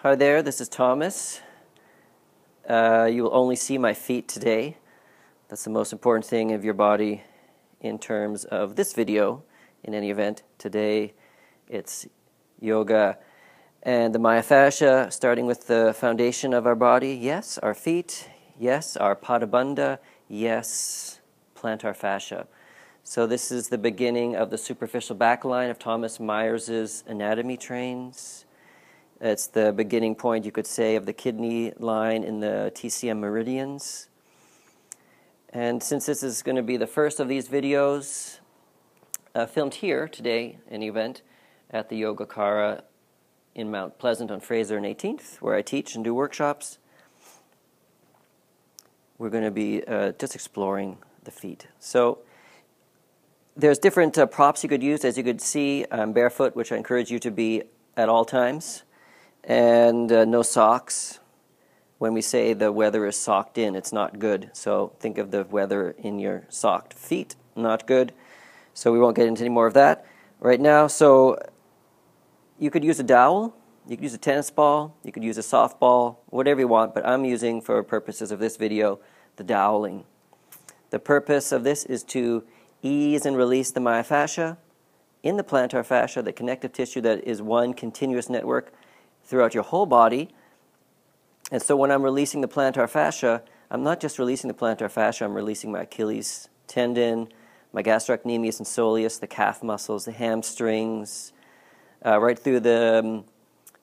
Hi there, this is Thomas. You will only see my feet today. That's the most important thing of your body in terms of this video. In any event, today it's yoga and the Myo-Fascia, starting with the foundation of our body. Yes, our feet. Yes, our Pada Bandha. Yes, Plantar Fascia. So this is the beginning of the superficial back line of Thomas Myers's anatomy trains. It's the beginning point, you could say, of the kidney line in the TCM meridians. And since this is going to be the first of these videos filmed here today, in the event, at the Yogacara in Mount Pleasant on Fraser and 18th, where I teach and do workshops, we're going to be just exploring the feet. So there's different props you could use. As you could see, I'm barefoot, which I encourage you to be at all times. And no socks. When we say the weather is socked in, it's not good. So think of the weather in your socked feet, not good. So we won't get into any more of that right now. So you could use a dowel, you could use a tennis ball, you could use a softball, whatever you want, but I'm using, for purposes of this video, the doweling. The purpose of this is to ease and release the Myo-Fascia in the plantar fascia, the connective tissue that is one continuous network throughout your whole body. And so when I'm releasing the plantar fascia, I'm not just releasing the plantar fascia, I'm releasing my Achilles tendon, my gastrocnemius and soleus, the calf muscles, the hamstrings, right through the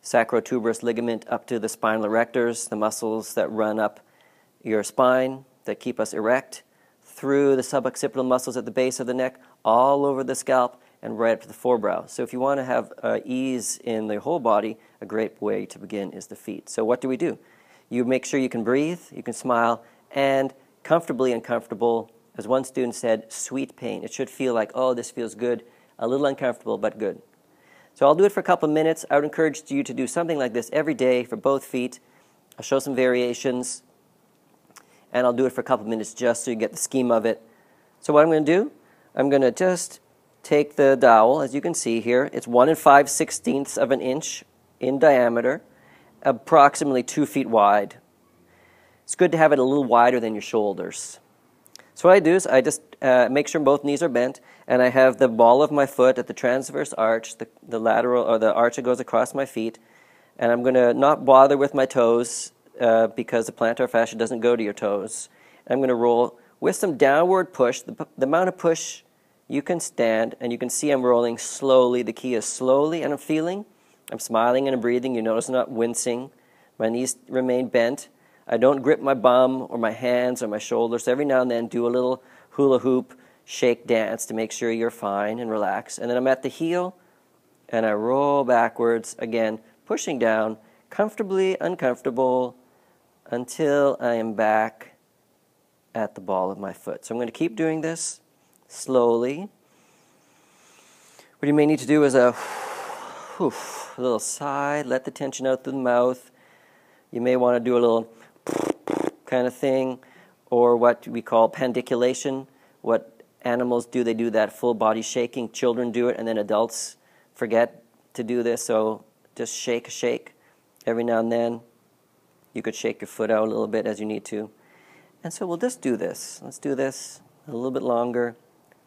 sacrotuberous ligament up to the spinal erectors, the muscles that run up your spine that keep us erect, through the suboccipital muscles at the base of the neck, all over the scalp, and right up to the forebrow. So if you want to have ease in the whole body, a great way to begin is the feet. So what do? You make sure you can breathe, you can smile, and comfortably uncomfortable, as one student said, sweet pain. It should feel like, oh, this feels good, a little uncomfortable, but good. So I'll do it for a couple of minutes. I would encourage you to do something like this every day for both feet. I'll show some variations, and I'll do it for a couple of minutes just so you get the scheme of it. So what I'm going to do, I'm going to just take the dowel, as you can see here. It's 1 5/16 of an inch in diameter, approximately 2 feet wide. It's good to have it a little wider than your shoulders. So what I do is I just make sure both knees are bent, and I have the ball of my foot at the transverse arch, the lateral, or the arch that goes across my feet, and I'm going to not bother with my toes because the plantar fascia doesn't go to your toes. I'm going to roll with some downward push. The amount of push you can stand, and you can see I'm rolling slowly. The key is slowly, and I'm smiling and I'm breathing. You notice I'm not wincing. My knees remain bent. I don't grip my bum or my hands or my shoulders. So every now and then do a little hula hoop shake dance to make sure you're fine and relaxed. And then I'm at the heel, and I roll backwards, again, pushing down, comfortably uncomfortable, until I am back at the ball of my foot. So I'm going to keep doing this slowly. What you may need to do is a little sigh, let the tension out through the mouth. You may want to do a little kind of thing, or what we call pandiculation. What animals do, they do that full body shaking. Children do it, and then adults forget to do this, so just shake every now and then. You could shake your foot out a little bit as you need to. And so we'll just do this. Let's do this a little bit longer.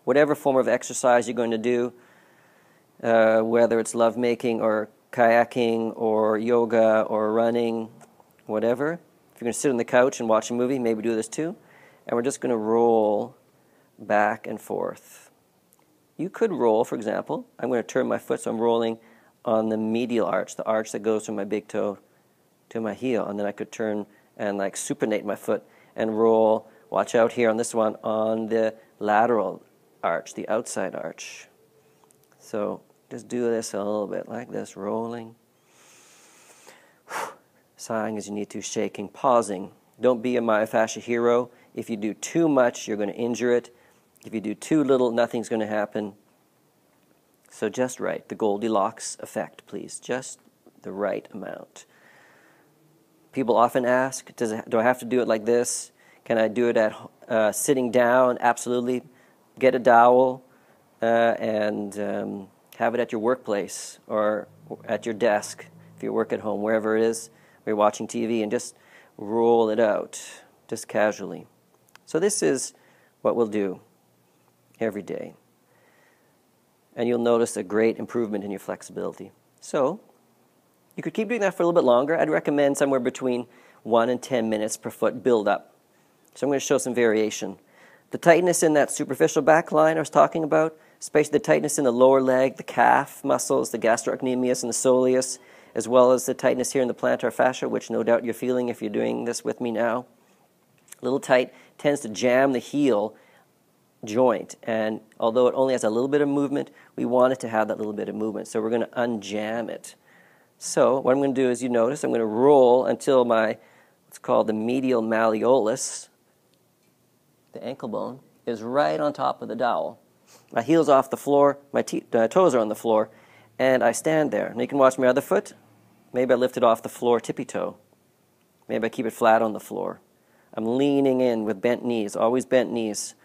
Whatever form of exercise you're going to do, whether it's lovemaking or kayaking or yoga or running, whatever. If you're going to sit on the couch and watch a movie, maybe do this too. And we're just going to roll back and forth. You could roll, for example, I'm going to turn my foot so I'm rolling on the medial arch, the arch that goes from my big toe to my heel. And then I could turn and like supinate my foot and roll, watch out here on this one, on the lateral arch, the outside arch. So just do this a little bit like this, rolling, sighing as you need to, shaking, pausing. Don't be a Myo-Fascia hero. If you do too much, you're going to injure it. If you do too little, nothing's going to happen. So just right, the Goldilocks effect, please, just the right amount. People often ask, do I have to do it like this? Can I do it at sitting down? Absolutely. Get a dowel and have it at your workplace or at your desk. if you work at home, wherever it is, or you're watching TV, and just roll it out, just casually. So this is what we'll do every day. And you'll notice a great improvement in your flexibility. So you could keep doing that for a little bit longer. I'd recommend somewhere between 1 and 10 minutes per foot build up. So I'm going to show some variation. The tightness in that superficial back line I was talking about, especially the tightness in the lower leg, the calf muscles, the gastrocnemius and the soleus, as well as the tightness here in the plantar fascia, which no doubt you're feeling if you're doing this with me now. A little tight tends to jam the heel joint, and although it only has a little bit of movement, we want it to have that little bit of movement, so we're going to unjam it. So what I'm going to do is, you notice, I'm going to roll until my, what's called the medial malleolus, the ankle bone, is right on top of the dowel. My heel's off the floor, my toes are on the floor, and I stand there. And you can watch my other foot. Maybe I lift it off the floor tippy-toe. Maybe I keep it flat on the floor. I'm leaning in with bent knees, always bent knees.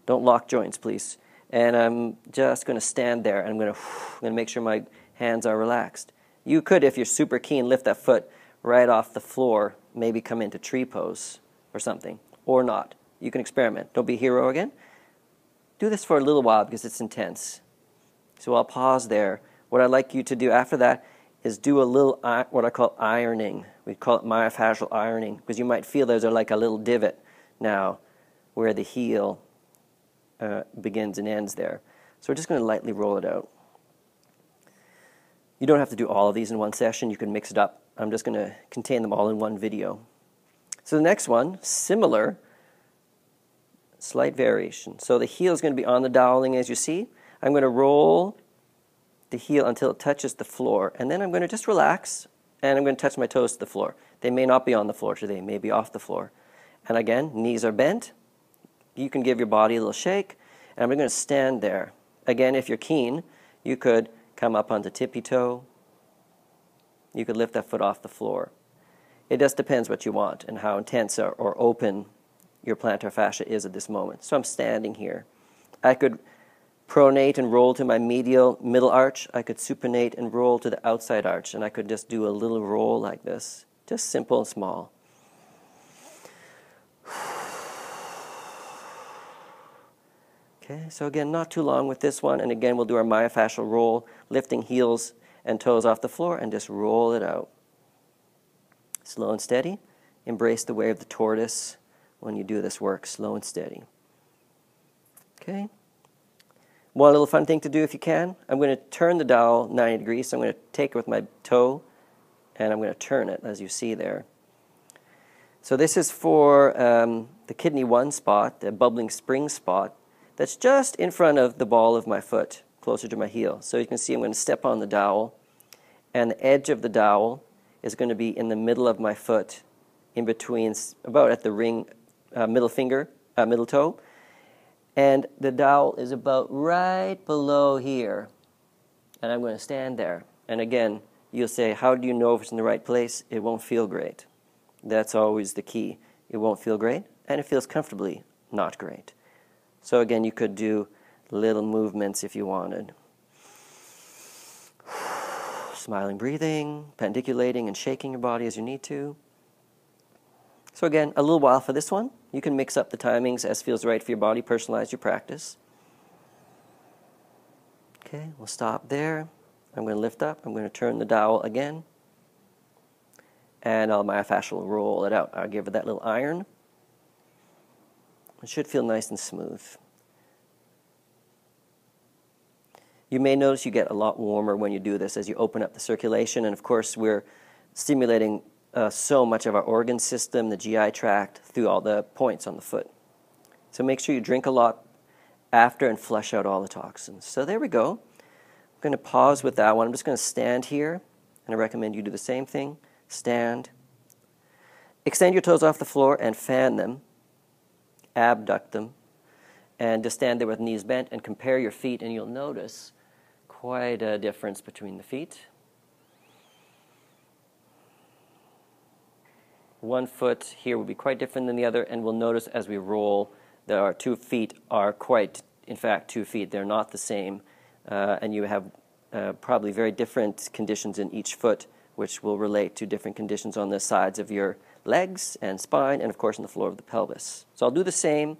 Don't lock joints, please. And I'm just going to stand there, and I'm going to make sure my hands are relaxed. You could, if you're super keen, lift that foot right off the floor, maybe come into tree pose or something, or not. You can experiment. Don't be a hero again. Do this for a little while because it's intense. So I'll pause there. What I'd like you to do after that is do a little, what I call ironing. We call it myofascial ironing, because you might feel there's like a little divot now where the heel begins and ends there. So we're just going to lightly roll it out. You don't have to do all of these in one session. You can mix it up. I'm just going to contain them all in one video. So the next one, similar, slight variation. So the heel is going to be on the doweling, as you see. I'm going to roll the heel until it touches the floor, and then I'm going to just relax, and I'm going to touch my toes to the floor. They may not be on the floor today, they may be off the floor. And again, knees are bent. You can give your body a little shake, and I'm going to stand there. Again, if you're keen, you could come up onto tippy-toe. You could lift that foot off the floor. It just depends what you want and how intense or open your plantar fascia is at this moment. So I'm standing here. I could pronate and roll to my medial middle arch. I could supinate and roll to the outside arch, and I could just do a little roll like this, just simple and small. Okay, so again, not too long with this one, and again, we'll do our myofascial roll, lifting heels and toes off the floor, and just roll it out. Slow and steady. Embrace the way of the tortoise when you do this work, slow and steady. Okay. One little fun thing to do if you can, I'm going to turn the dowel 90 degrees, so I'm going to take it with my toe, and I'm going to turn it, as you see there. So this is for the kidney 1 spot, the bubbling spring spot, that's just in front of the ball of my foot, closer to my heel. So you can see I'm going to step on the dowel, and the edge of the dowel is going to be in the middle of my foot, in between, about at the ring, middle finger, middle toe. And the dowel is about right below here. And I'm going to stand there. And again, you'll say, how do you know if it's in the right place? It won't feel great. That's always the key. It won't feel great, and it feels comfortably not great. So again, you could do little movements if you wanted. Smiling, breathing, pendiculating, and shaking your body as you need to. So again, a little while for this one. You can mix up the timings as feels right for your body, personalize your practice. Okay, we'll stop there. I'm going to lift up. I'm going to turn the dowel again. And I'll myofascial roll it out. I'll give it that little iron. It should feel nice and smooth. You may notice you get a lot warmer when you do this as you open up the circulation. And of course, we're stimulating so much of our organ system, the GI tract, through all the points on the foot. So make sure you drink a lot after and flush out all the toxins. So there we go. I'm going to pause with that one. I'm just going to stand here, and I recommend you do the same thing. Stand. Extend your toes off the floor and fan them. Abduct them. And just stand there with knees bent and compare your feet, and you'll notice quite a difference between the feet. One foot here will be quite different than the other, and we'll notice as we roll that our 2 feet are quite, in fact, 2 feet. They're not the same, and you have probably very different conditions in each foot which will relate to different conditions on the sides of your legs and spine, and of course on the floor of the pelvis. So I'll do the same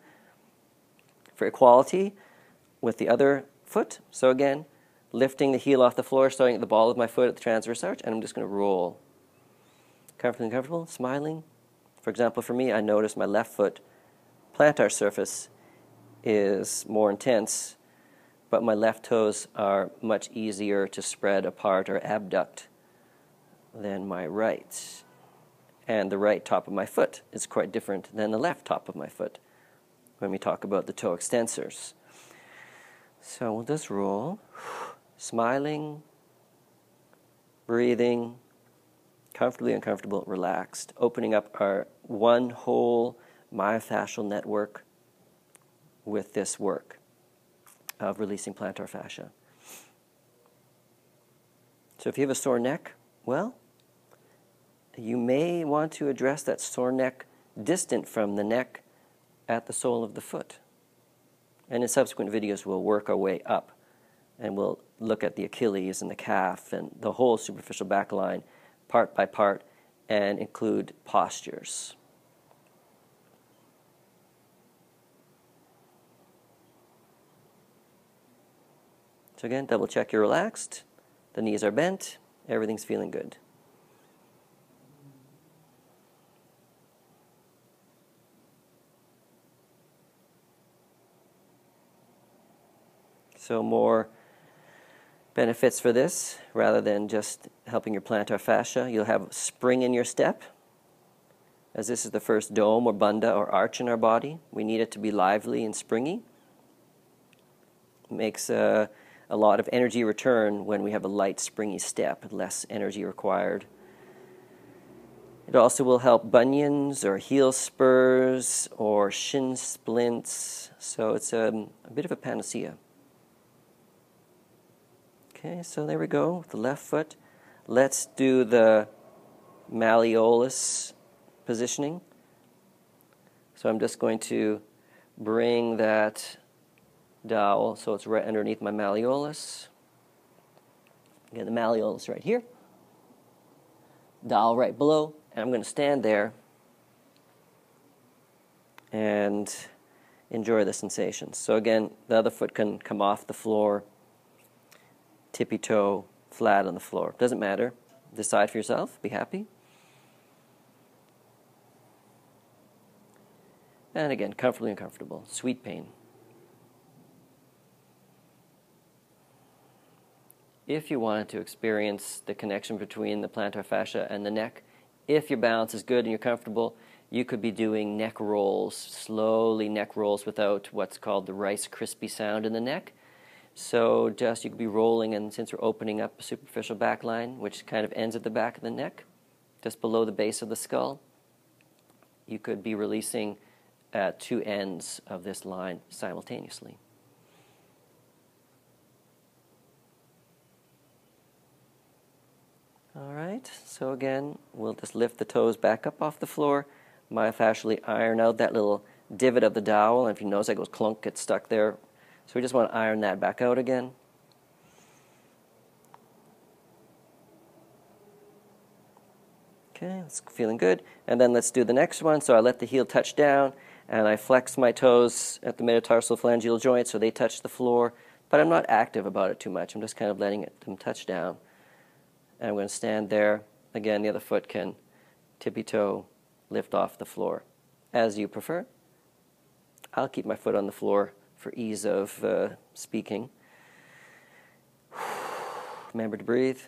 for equality with the other foot. So again, lifting the heel off the floor, starting at the ball of my foot at the transverse arch, and I'm just going to roll. Comfortably comfortable, smiling. For example, for me, I notice my left foot plantar surface is more intense, but my left toes are much easier to spread apart or abduct than my right. And the right top of my foot is quite different than the left top of my foot when we talk about the toe extensors. So we'll just roll, smiling, breathing, comfortably uncomfortable, relaxed, opening up our one whole myofascial network with this work of releasing plantar fascia. So if you have a sore neck, well, you may want to address that sore neck distant from the neck at the sole of the foot. And in subsequent videos, we'll work our way up and we'll look at the Achilles and the calf and the whole superficial back line part by part and include postures. So again, double check you're relaxed, the knees are bent, everything's feeling good. So more benefits for this, rather than just helping your plantar fascia. You'll have spring in your step, as this is the first dome or bunda or arch in our body. We need it to be lively and springy. It makes a lot of energy return when we have a light, springy step, less energy required. It also will help bunions or heel spurs or shin splints, so it's a bit of a panacea. Okay, so there we go, the left foot. Let's do the malleolus positioning. So I'm just going to bring that dowel so it's right underneath my malleolus. Again, the malleolus right here. Dowel right below, and I'm going to stand there and enjoy the sensations. So again, the other foot can come off the floor, tippy toe, flat on the floor. Doesn't matter. Decide for yourself. Be happy. And again, comfortably uncomfortable. Sweet pain. If you wanted to experience the connection between the plantar fascia and the neck, if your balance is good and you're comfortable, you could be doing neck rolls, slowly neck rolls without what's called the Rice Krispie sound in the neck. So just you could be rolling, and since we're opening up a superficial back line, which kind of ends at the back of the neck, just below the base of the skull, you could be releasing at two ends of this line simultaneously. All right, so again, we'll just lift the toes back up off the floor, myofascially iron out that little divot of the dowel, and if you notice that goes clunk, gets stuck there. So we just want to iron that back out again. Okay, it's feeling good. And then let's do the next one. So I let the heel touch down, and I flex my toes at the metatarsal phalangeal joint so they touch the floor. But I'm not active about it too much. I'm just kind of letting them touch down. And I'm going to stand there. Again, the other foot can tippy toe, lift off the floor, as you prefer. I'll keep my foot on the floor for ease of speaking. Remember to breathe.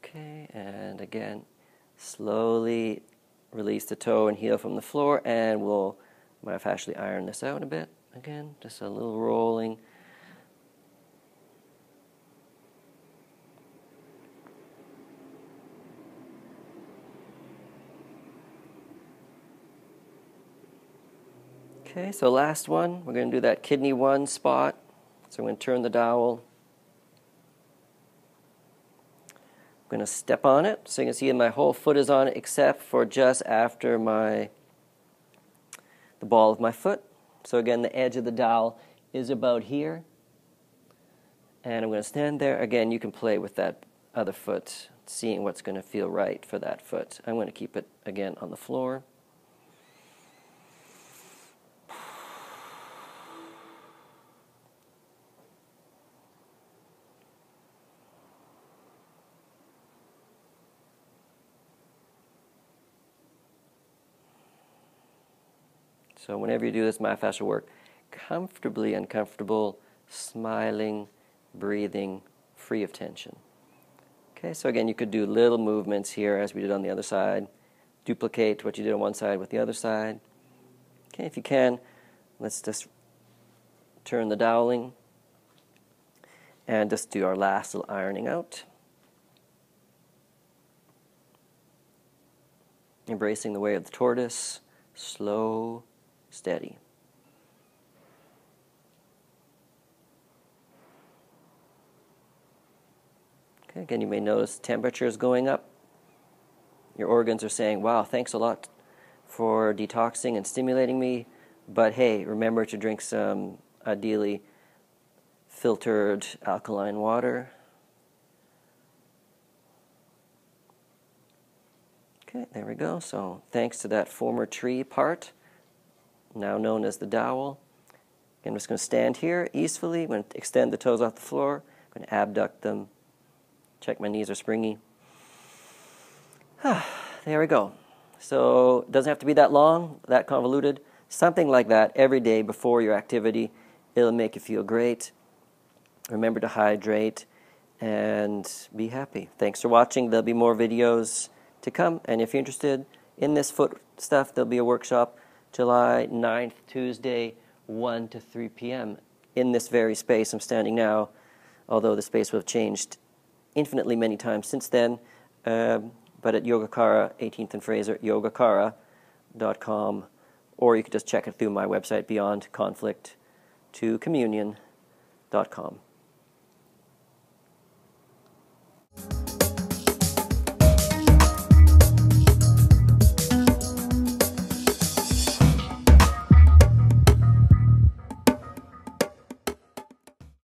Okay, and again, slowly release the toe and heel from the floor, and we'll myofascially iron this out a bit. Again, just a little rolling. Okay, so last one, we're going to do that kidney 1 spot. So I'm going to turn the dowel. I'm going to step on it. So you can see my whole foot is on it except for just after the ball of my foot. So again, the edge of the dowel is about here. And I'm going to stand there. Again, you can play with that other foot, seeing what's going to feel right for that foot. I'm going to keep it, again, on the floor. So whenever you do this myofascial work, comfortably uncomfortable, smiling, breathing, free of tension. Okay, so again, you could do little movements here as we did on the other side. Duplicate what you did on one side with the other side. Okay, if you can, let's just turn the doweling and just do our last little ironing out. Embracing the way of the tortoise, slow, steady. Okay, again, you may notice temperature is going up. Your organs are saying, wow, thanks a lot for detoxing and stimulating me, but hey, remember to drink some ideally filtered alkaline water. Okay, there we go. So thanks to that former tree part, now known as the dowel. I'm just going to stand here easefully. I'm going to extend the toes off the floor. I'm going to abduct them. Check my knees are springy. There we go. So it doesn't have to be that long, that convoluted. Something like that every day before your activity. It'll make you feel great. Remember to hydrate and be happy. Thanks for watching. There'll be more videos to come. And if you're interested in this foot stuff, there'll be a workshop July 9th, Tuesday, 1 to 3 p.m. in this very space I'm standing now, although the space will have changed infinitely many times since then, but at Yogacara, 18th and Fraser, yogacara.com, or you could just check it through my website, beyondconflict2communion.com.